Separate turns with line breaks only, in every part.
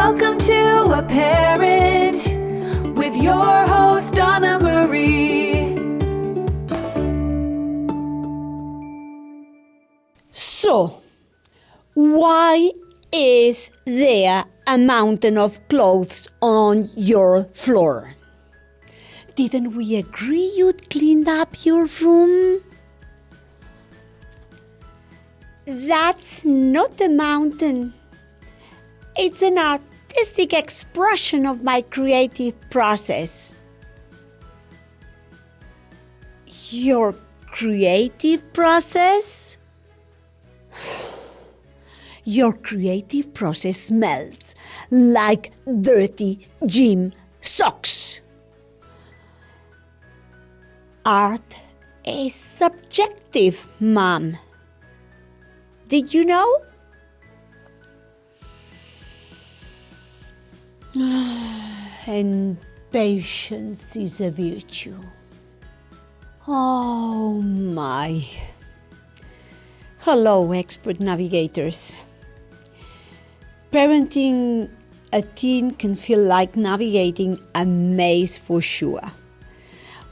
Welcome to A Parent with your host, Donna Marie.
So, why is there a mountain of clothes on your floor? Didn't we agree you'd cleaned up your room? That's not a mountain. It's an artistic expression of my creative process. Your creative process? Your creative process smells like dirty gym socks. Art is subjective, Mom. Did you know? And patience is a virtue. Oh my. Hello, expert navigators. Parenting a teen can feel like navigating a maze for sure.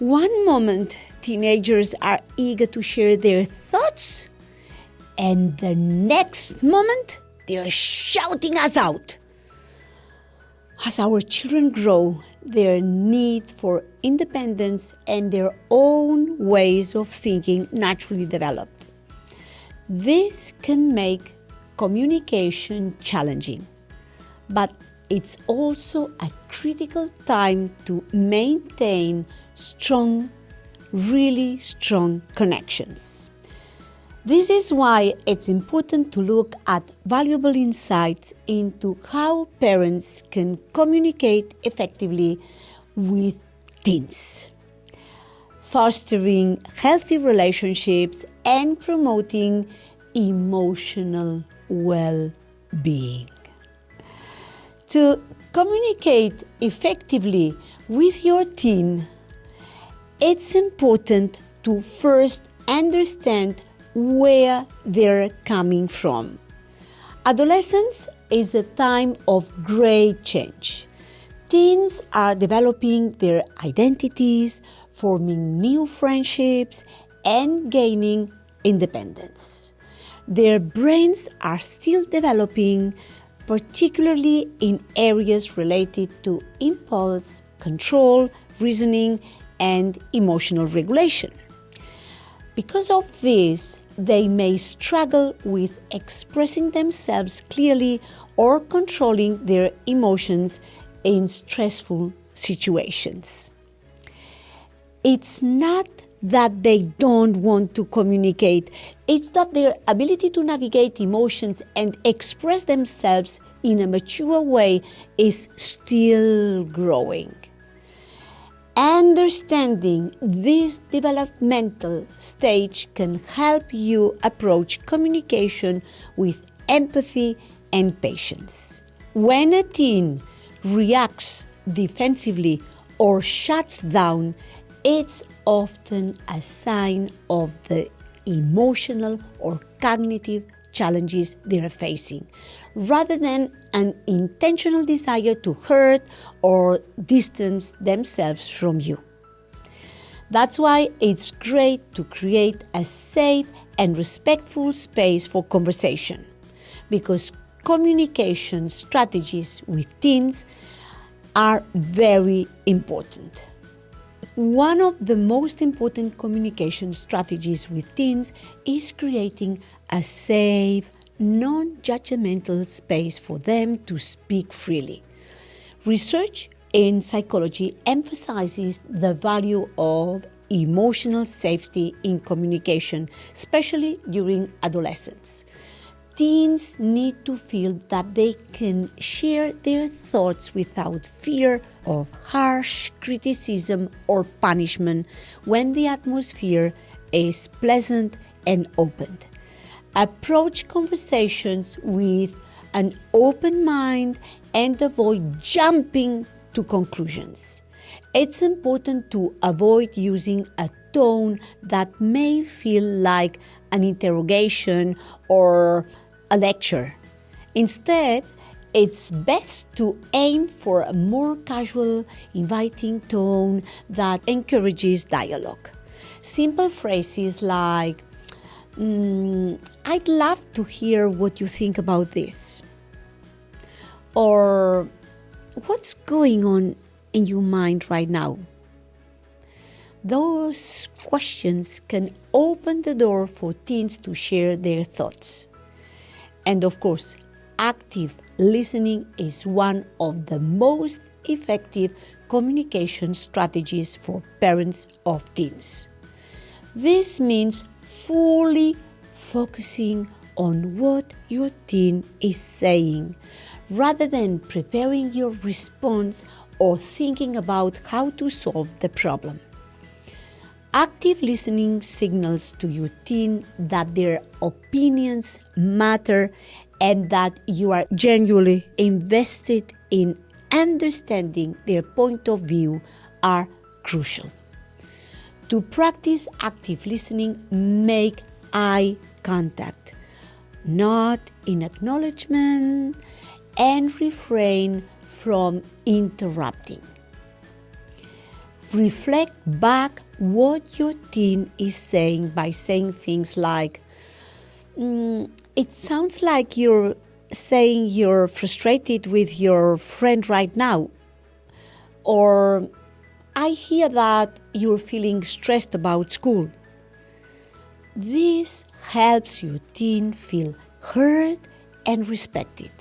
One moment, teenagers are eager to share their thoughts, and the next moment, they're shouting us out. As our children grow, their need for independence and their own ways of thinking naturally develop. This can make communication challenging, but it's also a critical time to maintain really strong connections. This is why it's important to look at valuable insights into how parents can communicate effectively with teens, fostering healthy relationships and promoting emotional well-being. To communicate effectively with your teen, it's important to first understand where they're coming from. Adolescence is a time of great change. Teens are developing their identities, forming new friendships, and gaining independence. Their brains are still developing, particularly in areas related to impulse, control, reasoning, and emotional regulation. Because of this, they may struggle with expressing themselves clearly or controlling their emotions in stressful situations. It's not that they don't want to communicate, it's that their ability to navigate emotions and express themselves in a mature way is still growing. Understanding this developmental stage can help you approach communication with empathy and patience. When a teen reacts defensively or shuts down, it's often a sign of the emotional or cognitive challenges they're facing, rather than an intentional desire to hurt or distance themselves from you. That's why it's great to create a safe and respectful space for conversation, because communication strategies with teens are very important. One of the most important communication strategies with teens is creating a safe, non-judgmental space for them to speak freely. Research in psychology emphasizes the value of emotional safety in communication, especially during adolescence. Teens need to feel that they can share their thoughts without fear of harsh criticism or punishment when the atmosphere is pleasant and open. Approach conversations with an open mind and avoid jumping to conclusions. It's important to avoid using a tone that may feel like an interrogation or a lecture. Instead, It's best to aim for a more casual, inviting tone that encourages dialogue. Simple phrases like, I'd love to hear what you think about this. Or, what's going on in your mind right now? Those questions can open the door for teens to share their thoughts. And of course, active listening is one of the most effective communication strategies for parents of teens. This means fully focusing on what your teen is saying, rather than preparing your response or thinking about how to solve the problem. Active listening signals to your teen that their opinions matter and that you are genuinely invested in understanding their point of view are crucial. To practice active listening, make eye contact, nod in acknowledgement, and refrain from interrupting. Reflect back what your teen is saying by saying things like, it sounds like you're saying you're frustrated with your friend right now. Or, I hear that you're feeling stressed about school. This helps your teen feel heard and respected,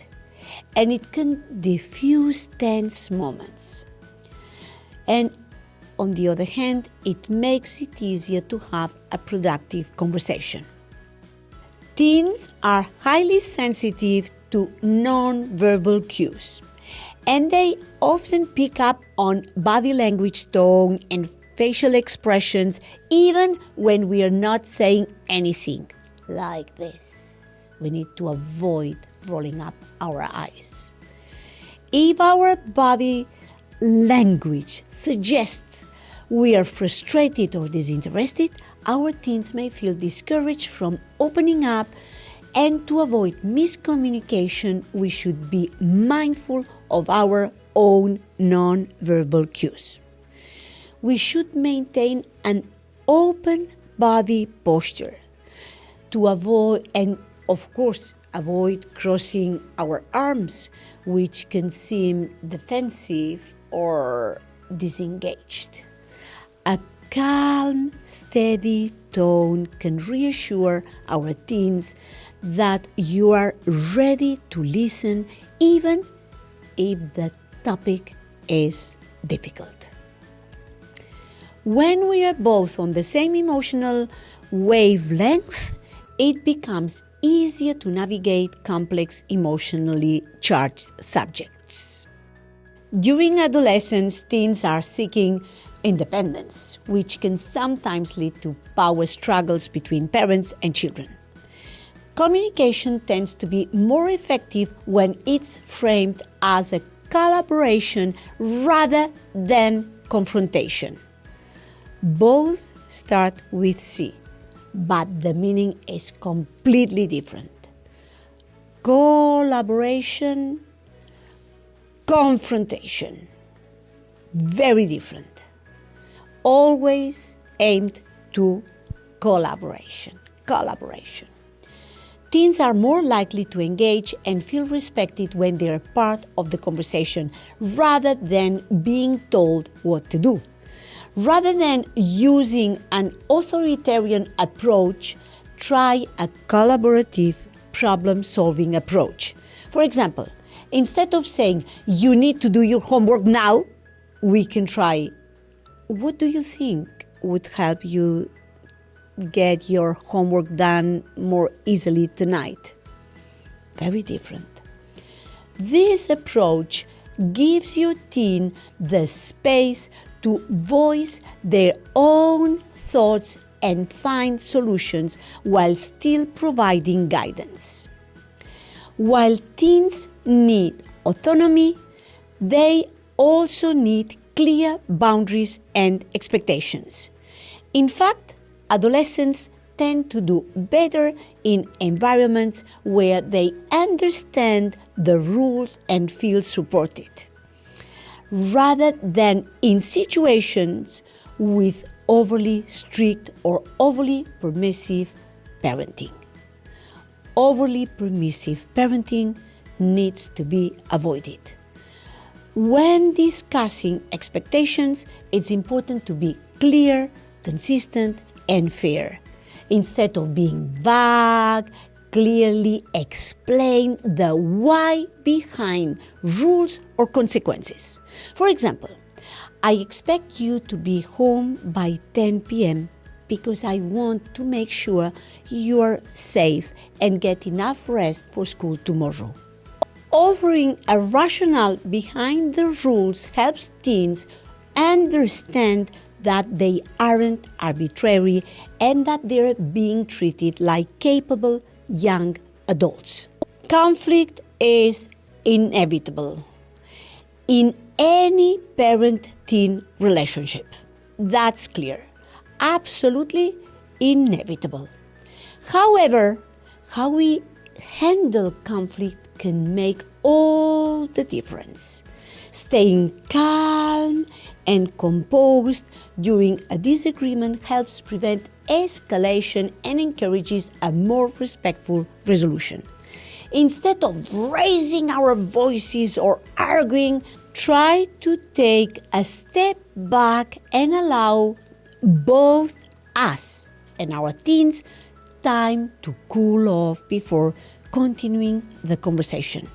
and it can diffuse tense moments. And on the other hand, it makes it easier to have a productive conversation. Teens are highly sensitive to nonverbal cues, and they often pick up on body language, tone, and facial expressions even when we are not saying anything. Like this. We need to avoid rolling up our eyes. If our body language suggests we are frustrated or disinterested, our teens may feel discouraged from opening up, and to avoid miscommunication, we should be mindful of our own non-verbal cues. We should maintain an open body posture to avoid, and of course, avoid crossing our arms, which can seem defensive or disengaged. A calm, steady tone can reassure our teens that you are ready to listen, even if the topic is difficult. When we are both on the same emotional wavelength, it becomes easier to navigate complex, emotionally charged subjects. During adolescence, teens are seeking independence, which can sometimes lead to power struggles between parents and children. Communication tends to be more effective when it's framed as a collaboration rather than confrontation. Both start with C, but the meaning is completely different. Collaboration, confrontation, very different. Always aimed to collaboration. Teens are more likely to engage and feel respected when they are part of the conversation rather than being told what to do. Rather than using an authoritarian approach, try a collaborative problem-solving approach. For example, instead of saying, you need to do your homework now, we can try, what do you think would help you get your homework done more easily tonight? Very different. This approach gives your teen the space to voice their own thoughts and find solutions while still providing guidance. While teens need autonomy, they also need clear boundaries and expectations. In fact, adolescents tend to do better in environments where they understand the rules and feel supported, rather than in situations with overly strict or overly permissive parenting. Overly permissive parenting needs to be avoided. When discussing expectations, it's important to be clear, consistent, and fair. Instead of being vague, clearly explain the why behind rules or consequences. For example, I expect you to be home by 10 p.m. because I want to make sure you're safe and get enough rest for school tomorrow. Offering a rationale behind the rules helps teens understand that they aren't arbitrary and that they're being treated like capable young adults. Conflict is inevitable in any parent-teen relationship. That's clear. Absolutely inevitable. However, how we handle conflict can make all the difference. Staying calm and composed during a disagreement helps prevent escalation and encourages a more respectful resolution. Instead of raising our voices or arguing, try to take a step back and allow both us and our teens time to cool off before continuing the conversation.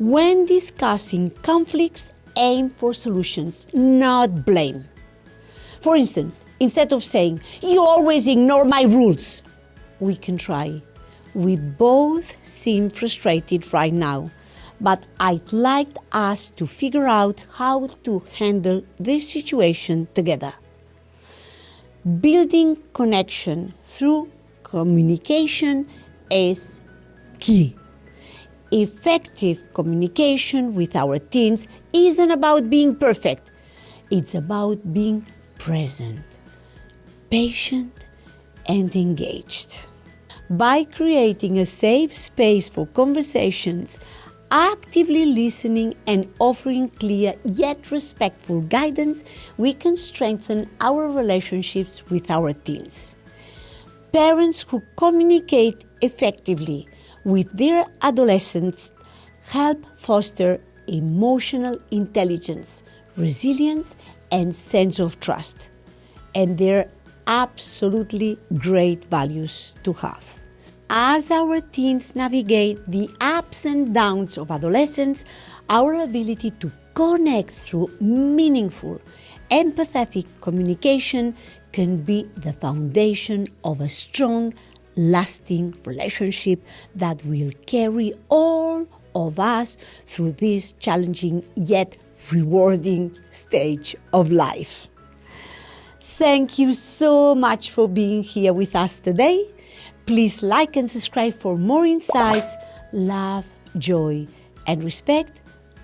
When discussing conflicts, aim for solutions, not blame. For instance, instead of saying, "You always ignore my rules," we can try, "We both seem frustrated right now, but I'd like us to figure out how to handle this situation together." Building connection through communication is key. Effective communication with our teens isn't about being perfect. It's about being present, patient, and engaged. By creating a safe space for conversations, actively listening and offering clear yet respectful guidance, we can strengthen our relationships with our teens. Parents who communicate effectively with their adolescents help foster emotional intelligence, resilience, and sense of trust. And they're absolutely great values to have. As our teens navigate the ups and downs of adolescence, our ability to connect through meaningful, empathetic communication can be the foundation of a strong, lasting relationship that will carry all of us through this challenging yet rewarding stage of life. Thank you so much for being here with us today. Please like and subscribe for more insights, love, joy, and respect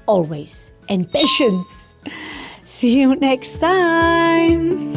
always, and patience. See you next time.